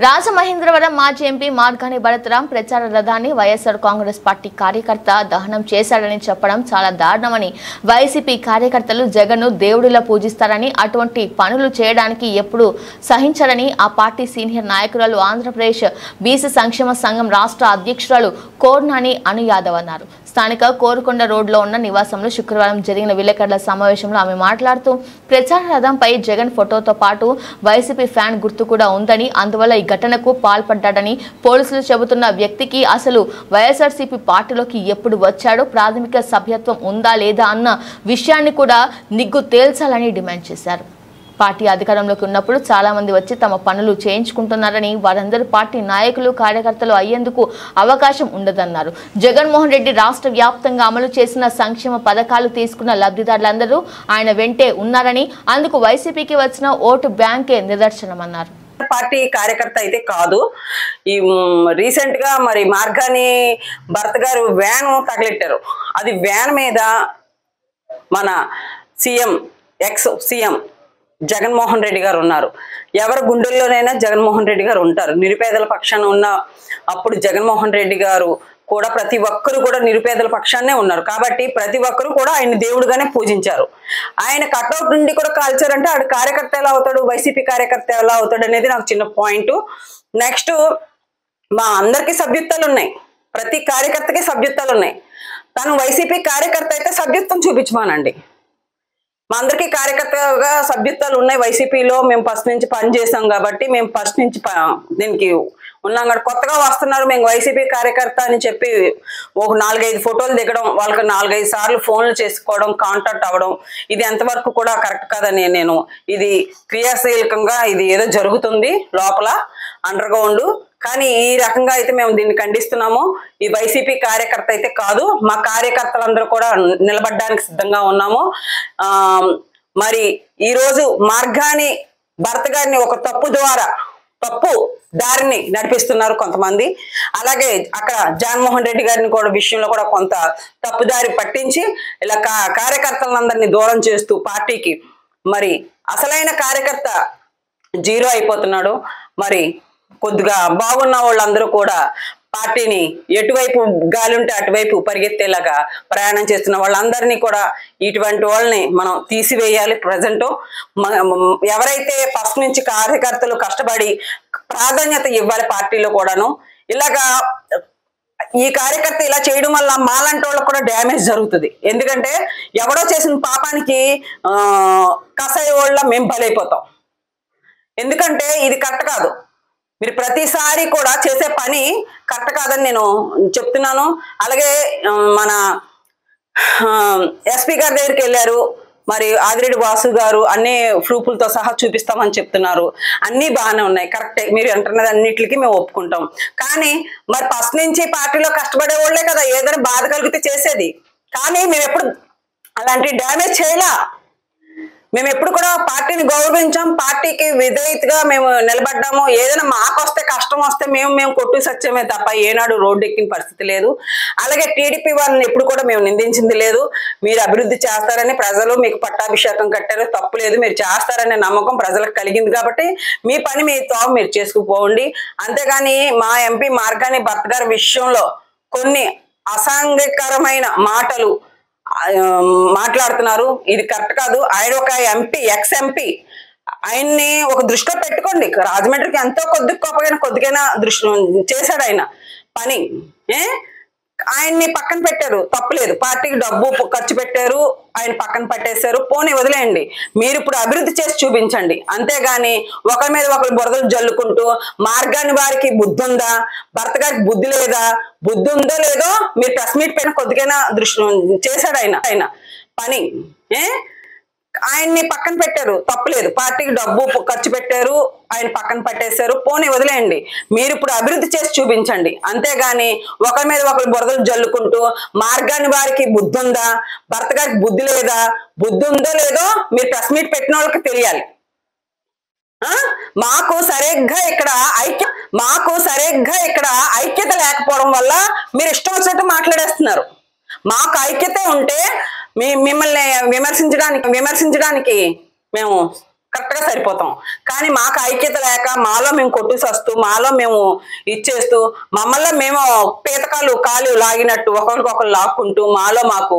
రాజమహేంద్రవరం మాజీ ఎంపీ మార్గాని భరతరాం ప్రచార రథాన్ని వైఎస్ఆర్ కాంగ్రెస్ పార్టీ కార్యకర్త దహనం చేశాడని చెప్పడం చాలా దారుణమని వైసీపీ కార్యకర్తలు జగన్ను దేవుడిలా పూజిస్తారని అటువంటి పనులు చేయడానికి ఎప్పుడు సహించరని ఆ పార్టీ సీనియర్ నాయకురాలు ఆంధ్రప్రదేశ్ బీసీ సంక్షేమ సంఘం రాష్ట్ర అధ్యక్షురాలు కోర్నాని అను యాదవ్ అన్నారు. స్థానిక కోరుకొండ రోడ్లో ఉన్న నివాసంలో శుక్రవారం జరిగిన విలేకరుల సమావేశంలో ఆమె మాట్లాడుతూ ప్రచార రథంపై జగన్ ఫోటోతో పాటు వైసీపీ ఫ్యాన్ గుర్తు కూడా ఉందని, అందువల్ల ఈ ఘటనకు పాల్పడ్డాడని పోలీసులు చెబుతున్న వ్యక్తికి అసలు వైఎస్ఆర్సీపీ పార్టీలోకి ఎప్పుడు వచ్చాడో, ప్రాథమిక సభ్యత్వం ఉందా లేదా అన్న విషయాన్ని కూడా నిగ్గు తేల్చాలని డిమాండ్ చేశారు. పార్టీ అధికారంలోకి ఉన్నప్పుడు చాలా మంది వచ్చి తమ పనులు చేయించుకుంటున్నారని, వారందరూ పార్టీ నాయకులు కార్యకర్తలు అయ్యేందుకు అవకాశం ఉండదన్నారు. జగన్మోహన్ రెడ్డి రాష్ట్ర వ్యాప్తంగా అమలు చేసిన సంక్షేమ పథకాలు తీసుకున్న లబ్ధిదారులందరూ ఆయన వెంటే ఉన్నారని, అందుకు వైసీపీకి వచ్చిన ఓటు బ్యాంకే నిదర్శనమన్నారు. పార్టీ కార్యకర్త అయితే కాదు. ఈ రీసెంట్ గా మరి మార్గాని భర్త గారు వ్యాన్ తగిలెట్టారు. అది వ్యాన్ మీద మన CM ex CM Jaganmohan Reddy గారు ఉన్నారు. ఎవరి గుండెల్లోనైనా జగన్మోహన్ రెడ్డి గారు ఉంటారు. నిరుపేదల పక్షాన ఉన్న అప్పుడు జగన్మోహన్ రెడ్డి గారు కూడా ప్రతి ఒక్కరు కూడా నిరుపేదల పక్షాన్నే ఉన్నారు. కాబట్టి ప్రతి ఒక్కరు కూడా ఆయన దేవుడుగానే పూజించారు. ఆయన కట్అవుట్ నుండి కూడా కాల్చారంటే ఆడు కార్యకర్త ఎలా అవుతాడు, వైసీపీ కార్యకర్త ఎలా అవుతాడు అనేది నాకు చిన్న పాయింట్. నెక్స్ట్, మా అందరికీ సభ్యత్వాలు ఉన్నాయి, ప్రతి కార్యకర్తకి సభ్యత్వాలు ఉన్నాయి. తను వైసీపీ కార్యకర్త అయితే సభ్యత్వం చూపించమానండి. మా అందరికీ కార్యకర్తగా సభ్యత్వాలు ఉన్నాయి. వైసీపీలో మేము ఫస్ట్ నుంచి పని చేసాం కాబట్టి మేము ఫస్ట్ నుంచి దీనికి ఉన్నాం. కొత్తగా వస్తున్నారు మేము వైసీపీ కార్యకర్త అని చెప్పి ఒక 4-5 ఫోటోలు దిగడం, వాళ్ళకి 4-5 సార్లు ఫోన్లు చేసుకోవడం, కాంటాక్ట్ అవ్వడం, ఇది ఎంతవరకు కూడా కరెక్ట్ కాదని నేను ఇది క్రియాశీలకంగా ఇది ఏదో జరుగుతుంది లోపల అండర్ గ్రౌండ్. కానీ ఈ రకంగా అయితే మేము దీన్ని ఖండిస్తున్నాము. ఈ వైసీపీ కార్యకర్త అయితే కాదు. మా కార్యకర్తలందరూ కూడా నిలబడడానికి సిద్ధంగా ఉన్నాము. మరి ఈరోజు మార్గాని భర్త గారిని ఒక తప్పు దారిని నడిపిస్తున్నారు కొంతమంది. అలాగే అక్కడ జగన్మోహన్ రెడ్డి గారిని కూడా విషయంలో కూడా కొంత తప్పుదారి పట్టించి ఇలా కార్యకర్తలందరినీ దూరం చేస్తూ పార్టీకి మరి అసలైన కార్యకర్త జీరో అయిపోతున్నాడు. మరి కొద్దిగా బాగున్న వాళ్ళందరూ కూడా పార్టీని ఎటువైపు గాలి ఉంటే అటువైపు పరిగెత్తేలాగా ప్రయాణం చేస్తున్న వాళ్ళందరినీ కూడా ఇటువంటి వాళ్ళని మనం తీసివేయాలి. ప్రజెంట్ ఎవరైతే ఫస్ట్ నుంచి కార్యకర్తలు కష్టపడి ప్రాధాన్యత ఇవ్వాలి పార్టీలో కూడాను. ఇలాగా ఈ కార్యకర్త ఇలా చేయడం వల్ల మాలాంటి వాళ్ళకు కూడా డ్యామేజ్ జరుగుతుంది. ఎందుకంటే ఎవడో చేసిన పాపానికి కసాయి వాళ్ళ మేము బలైపోతాం. ఎందుకంటే ఇది కరెక్ట్ కాదు. మీరు ప్రతిసారి కూడా చేసే పని కరెక్ట్ కాదని నేను చెప్తున్నాను. అలాగే మన ఎస్పీ గారి దగ్గరికి వెళ్ళారు. మరి ఆదిరెడ్డి వాసు గారు అన్ని ప్రూఫ్లతో సహా చూపిస్తామని చెప్తున్నారు. అన్నీ బాగానే ఉన్నాయి, కరెక్టే. మీరు అంటున్నది అన్నిటికీ మేము ఒప్పుకుంటాం. కానీ మరి ఫస్ట్ నుంచి పార్టీలో కష్టపడే వాళ్ళే కదా ఏదైనా బాధ కలిగితే చేసేది. కానీ మేము ఎప్పుడు అలాంటి డ్యామేజ్ చేయలా. మేము ఎప్పుడు కూడా పార్టీని గౌరవించాం, పార్టీకి విధేయతగా మేము నిలబడ్డాము. ఏదైనా మాకు వస్తే కష్టం వస్తే మేము కొట్టు సత్యమే తప్ప ఏనాడు రోడ్డు ఎక్కిన పరిస్థితి లేదు. అలాగే టీడీపీ వాళ్ళని ఎప్పుడు కూడా మేము నిందించింది లేదు. మీరు అభివృద్ధి చేస్తారని ప్రజలు మీకు పట్టాభిషేకం కట్టారు, తప్పు లేదు, మీరు చేస్తారనే నమ్మకం ప్రజలకు కలిగింది. కాబట్టి మీ పని మీ తావు మీరు చేసుకుపోండి. అంతేగాని మా ఎంపీ మార్గాని భర్త గారి విషయంలో కొన్ని అసాంఘికరమైన మాటలు మాట్లాడుతున్నారు. ఇది కరెక్ట్ కాదు. ఆయన ఒక ఎంపీ, ఎక్స్ ఎంపీ, ఆయన్ని ఒక దృష్టిలో పెట్టుకోండి. రాజమండ్రికి ఎంతో కొద్దిగైనా దృష్టి చేశాడు ఆయన పని. ఆయన్ని పక్కన పెట్టారు, తప్పులేదు. పార్టీకి డబ్బు ఖర్చు పెట్టారు, ఆయన పక్కన పట్టేశారు, పోనీ వదిలేయండి. మీరు ఇప్పుడు అభివృద్ధి చేసి చూపించండి. అంతేగాని ఒకరి మీద ఒకరు బురదలు జల్లుకుంటూ మార్గాన్ని వారికి బుద్ధి ఉందా, భర్త గారికి బుద్ధి లేదా, బుద్ధి ఉందో లేదో మీరు ప్రెస్ మీట్ పైన కొద్దిగైనా దృష్టి చేశాడు ఆయన పని. ఆయన్ని పక్కన పెట్టారు, తప్పులేదు. పార్టీకి డబ్బు ఖర్చు పెట్టారు, ఆయన పక్కన పట్టేశారు, పోనీ వదిలేయండి. మీరు ఇప్పుడు అభివృద్ధి చేసి చూపించండి. అంతేగాని ఒకరి మీద ఒకరు బురదలు జల్లుకుంటూ మార్గాన్ని వారికి బుద్ధి ఉందా, భర్త గారికి బుద్ధి లేదా, బుద్ధి ఉందో లేదో మీరు ప్రెస్ మీట్ పెట్టిన వాళ్ళకి తెలియాలి. మాకు సరిగ్గా ఇక్కడ ఐక్యత లేకపోవడం వల్ల మీరు ఇష్టం వచ్చినట్టు మాట్లాడేస్తున్నారు. మాకు ఐక్యత ఉంటే మిమ్మల్ని విమర్శించడానికి మేము కరెక్ట్ గా సరిపోతాం. కానీ మాకు ఐక్యత లేక మాలో మేము కొట్టుసస్తూ మాలో మేము ఇచ్చేస్తూ మమ్మల్ని మేము పీతకాలు కాలు లాగినట్టు ఒకరికొకరు లాక్కుంటూ మాలో మాకు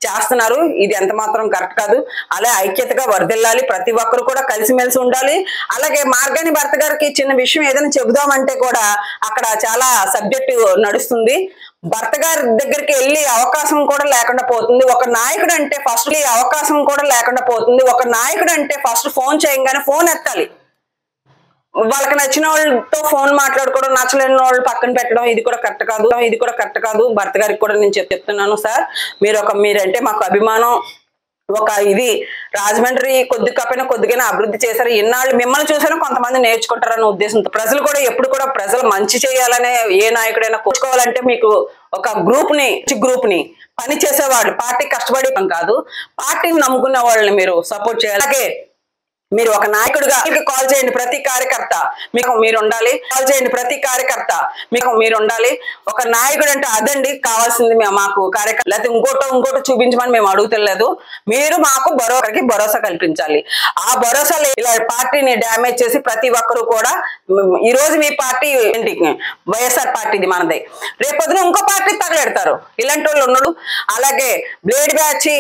చేస్తున్నారు. ఇది ఎంత మాత్రం కరెక్ట్ కాదు. అలా ఐక్యతగా వర్ధిల్లాలి, ప్రతి ఒక్కరు కూడా కలిసిమెలిసి ఉండాలి. అలాగే మార్గాని భర్త గారికి చిన్న విషయం ఏదైనా చెబుదామంటే కూడా అక్కడ చాలా సబ్జెక్టు నడుస్తుంది. భర్త గారి దగ్గరికి వెళ్ళి అవకాశం కూడా లేకుండా పోతుంది. ఒక నాయకుడు అంటే ఫస్ట్ అవకాశం కూడా లేకుండా పోతుంది. ఒక నాయకుడు అంటే ఫస్ట్ ఫోన్ చేయగానే ఫోన్ ఎత్తాలి. వాళ్ళకి నచ్చిన వాళ్ళతో ఫోన్ మాట్లాడుకోవడం, నచ్చలేని వాళ్ళు పక్కన పెట్టడం, ఇది కూడా కరెక్ట్ కాదు. భర్త గారికి కూడా నేను చెప్తున్నాను, సార్ మీరంటే మాకు అభిమానం. ఒక ఇది రాజమండ్రి కొద్దిగా అభివృద్ధి చేశారు. ఇన్నాళ్ళు మిమ్మల్ని చూసినా కొంతమంది నేర్చుకుంటారన్న ఉద్దేశంతో ప్రజలు కూడా ఎప్పుడు కూడా ప్రజలు మంచి చేయాలనే ఏ నాయకుడైనా కూర్చోవాలంటే మీకు ఒక గ్రూప్ ని పని చేసేవాళ్ళు పార్టీ కష్టపడి కాదు, పార్టీని నమ్ముకున్న వాళ్ళని మీరు సపోర్ట్ చేయాలి. అలాగే మీరు ఒక నాయకుడిగా కాల్ చేయండి ప్రతి కార్యకర్త మీకు మీరు ఉండాలి. కాల్ చేయండి ప్రతి కార్యకర్త మీకు మీరు ఉండాలి. ఒక నాయకుడు అంటే అదండి కావాల్సింది. మాకు కార్యకర్త లేకపోతే ఇంకోటో చూపించమని మేము అడుగుతలేదు. మీరు మాకు భరోసా కల్పించాలి. ఆ భరోసా ఇలా పార్టీని డ్యామేజ్ చేసి ప్రతి ఒక్కరు కూడా ఈ రోజు మీ పార్టీ ఏంటి వైఎస్ఆర్ పార్టీది మనదే, రేపొద్దున ఇంకో పార్టీ తగలెడతారు. ఇలాంటి వాళ్ళు ఉన్నాడు. అలాగే బ్లేడ్ బ్యాచ్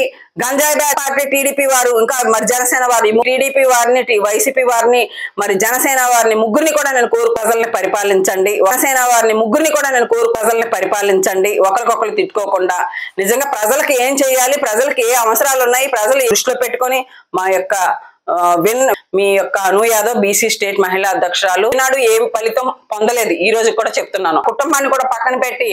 గంజాయి బ్యాచ్ పార్టీ టీడీపీ వారు ఇంకా మరి జనసేన వారు టీడీపీ వారిని వైసీపీ వారిని మరి జనసేన వారిని ముగ్గురిని కూడా నేను కోరు ప్రజల్ని పరిపాలించండి. ఒకరికొకరు తిట్టుకోకుండా నిజంగా ప్రజలకు ఏం చేయాలి, ప్రజలకు ఏ అవసరాలు ఉన్నాయి, ప్రజలు దృష్టిలో పెట్టుకొని మా యొక్క మీ యొక్క అను యాదవ్ బీసీ స్టేట్ మహిళా అధ్యక్షురాలు ఈనాడు ఏం ఫలితం పొందలేదు. ఈ రోజు కూడా చెప్తున్నాను, కుటుంబాన్ని కూడా పక్కన పెట్టి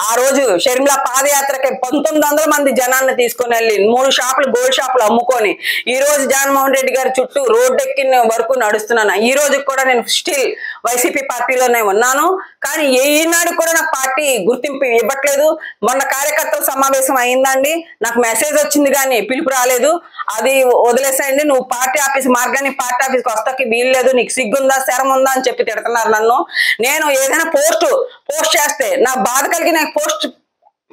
ఆ రోజు షర్మిల పాదయాత్రకి 1900 మంది జనాన్ని తీసుకుని వెళ్ళి 3 షాపులు గోల్డ్ షాపులు అమ్ముకొని ఈ రోజు జగన్మోహన్ రెడ్డి గారి చుట్టూ రోడ్డెక్కిన వరకు నడుస్తున్నాను. ఈ రోజు కూడా నేను స్టిల్ వైసీపీ పార్టీలోనే ఉన్నాను. కానీ ఈనాడు కూడా నాకు పార్టీ గుర్తింపు ఇవ్వట్లేదు. మొన్న కార్యకర్తల సమావేశం అయిందండి, నాకు మెసేజ్ వచ్చింది కానీ పిలుపు రాలేదు. అది వదిలేసేయండి. నువ్వు పార్టీ ఆఫీస్ మార్గాన్ని పార్టీ ఆఫీస్కి వస్తాకి వీలు లేదు, నీకు సిగ్గుందా శరం ఉందా అని చెప్పి తిడుతున్నారు నన్ను. నేను ఏదైనా పోస్ట్ చేస్తే నా బాధ కలిగి నాకు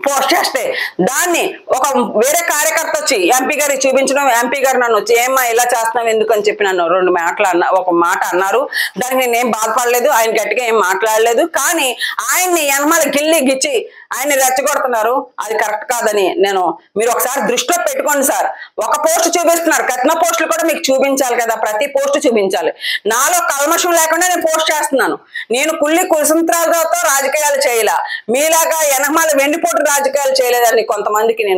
పోస్ట్ చేస్తే దాన్ని ఒక వేరే కార్యకర్త వచ్చి ఎంపీ గారికి చూపించడం, ఎంపీ గారు నన్ను వచ్చి ఏమ్మా ఇలా చేస్తున్నావు ఎందుకు అని చెప్పి నన్ను 2 మాటలు ఒక మాట అన్నారు. దానికి నేనేం బాధపడలేదు, ఆయన గట్టిగా ఏం మాట్లాడలేదు. కానీ ఆయన్ని ఎనమాల గిచ్చి ఆయన్ని రెచ్చగొడుతున్నారు. అది కరెక్ట్ కాదని మీరు ఒకసారి దృష్టిలో పెట్టుకోండి సార్. ఒక పోస్ట్ చూపిస్తున్నారు, కట్టిన పోస్టులు కూడా మీకు చూపించాలి కదా, ప్రతి పోస్ట్ చూపించాలి. నాలో కల్మషం లేకుండా నేను పోస్ట్ చేస్తున్నాను. నేను కుసంత్రాలతో రాజకీయాలు చేయలే, మీలాగా ఎనమాల వెండిపోటు రాజకీయాలు చేయలేదని కొంతమందికి నేను